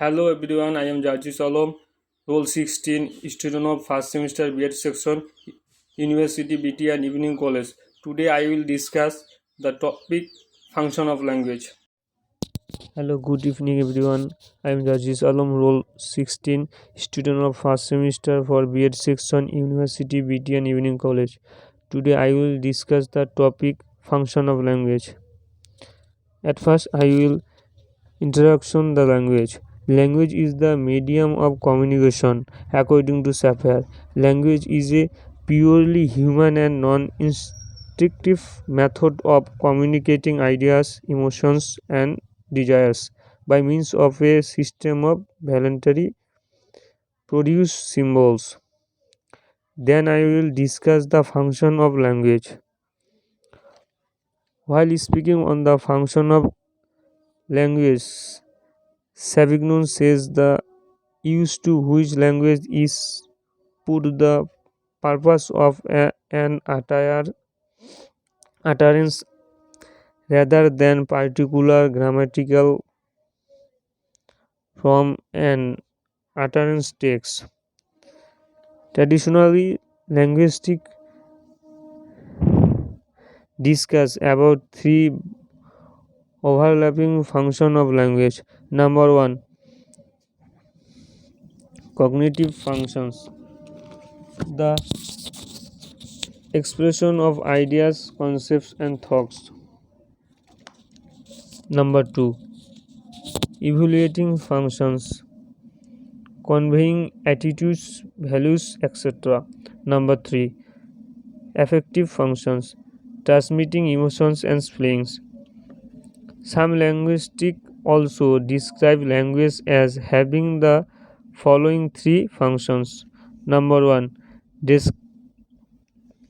Hello everyone, I am Jarjis, Role 16, student of first semester B.Ed section, University BT and Evening College. Today I will discuss the topic function of language. Hello, good evening everyone. I am Jarjis Role 16, student of first semester for B.Ed section, University BT and Evening College. Today I will discuss the topic function of language. At first I will introduction the language. Language is the medium of communication according to Sapir. Language is a purely human and non-instinctive method of communicating ideas, emotions and desires by means of a system of voluntary produced symbols. Then I will discuss the function of language. While speaking on the function of language, Savignon says the use to which language is put the purpose of an utterance rather than particular grammatical from an utterance text. Traditionally, linguistic discuss about three overlapping functions of language. Number one, cognitive functions. The expression of ideas, concepts, and thoughts. Number two, evaluating functions, conveying attitudes, values, etc. Number three, affective functions, transmitting emotions and feelings. Some linguistics also describe language as having the following three functions. Number one,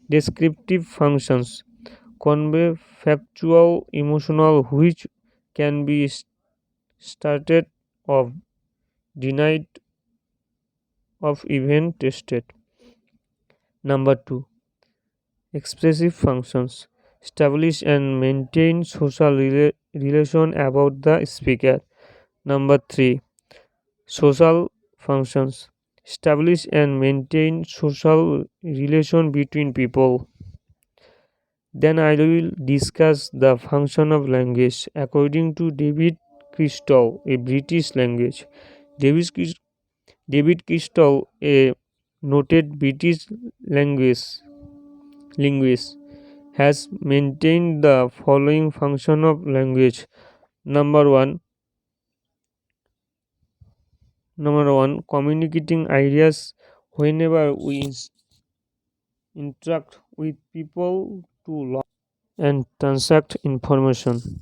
descriptive functions, convey factual, emotional, which can be started of denied of even tested. Number two, expressive functions, establish and maintain social relation about the speaker. Number three, social functions, establish and maintain social relation between people. Then I will discuss the function of language according to David Crystal, a British language. David, David Crystal, a noted British linguist, has maintained the following function of language. Number one, communicating ideas. Whenever we interact with people to learn and transact information,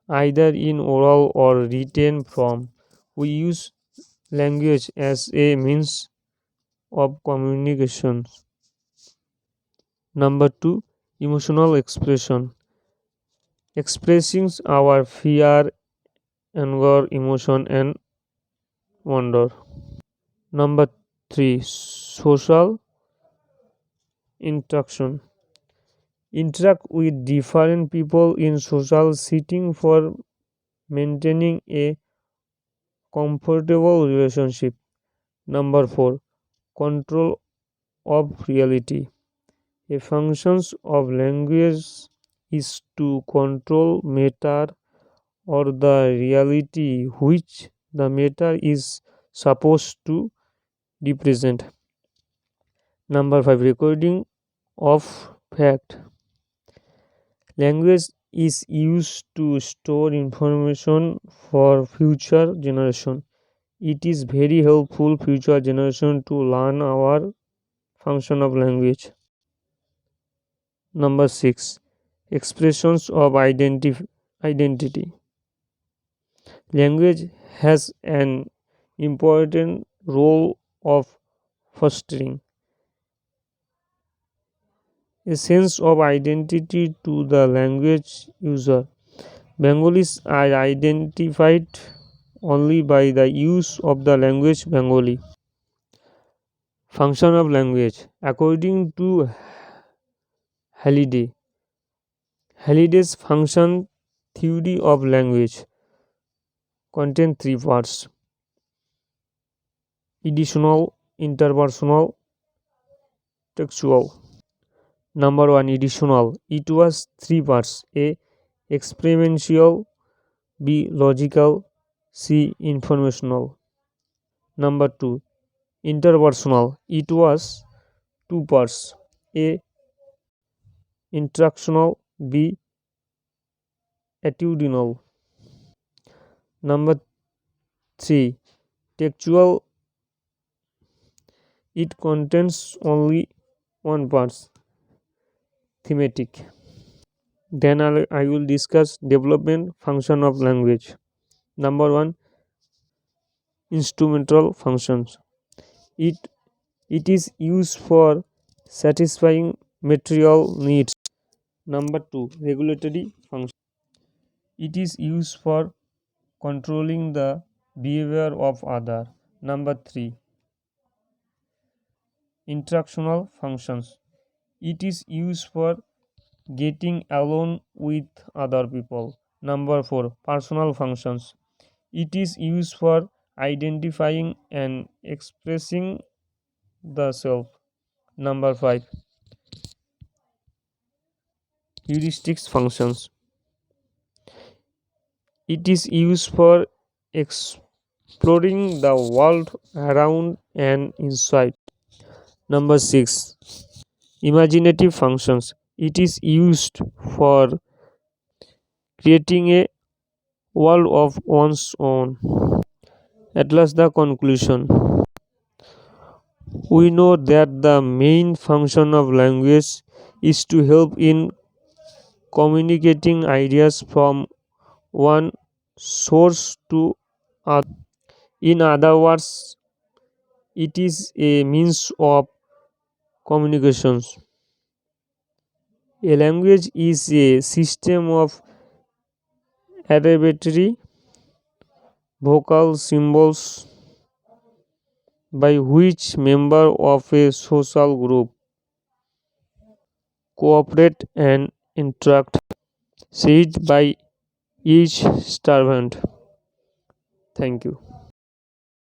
either in oral or written form, we use language as a means of communication. Number two, emotional expression. Expressing our fear, anger, emotion, and wonder. Number three, social interaction. Interact with different people in social setting for maintaining a comfortable relationship. Number four, control of reality. A functions of language is to control matter or the reality which the matter is supposed to represent. Number five, recording of fact. Language is used to store information for future generation. It is very helpful future generation to learn our function of language. Number six, expressions of identity. Language has an important role of fostering a sense of identity to the language user. Bengalis are identified only by the use of the language Bengali. Function of language. According to Halliday, Halliday's function theory of language contains three parts. Editional, interpersonal, textual. Number 1, editional. It was three parts: A. Experiential, B. Logical, C. Informational. Number 2, interpersonal. It was two parts: A. Instructional, B. Attitudinal. Number 3, textual. It contains only one part: thematic. Then I will discuss development function of language. Number 1, instrumental functions. It it is used for satisfying material needs. Number 2, regulatory function. It is used for controlling the behavior of other. Number 3, instructional functions. It is used for getting along with other people. Number 4, personal functions. It is used for identifying and expressing the self. Number 5, heuristics functions. It is used for exploring the world around and inside. Number 6, imaginative functions. It is used for creating a world of one's own. At last, the conclusion. We know that the main function of language is to help in communicating ideas from one source to other. In other words, it is a means of communications. A language is a system of arbitrary vocal symbols by which members of a social group cooperate and interact, said by each servant. Thank you.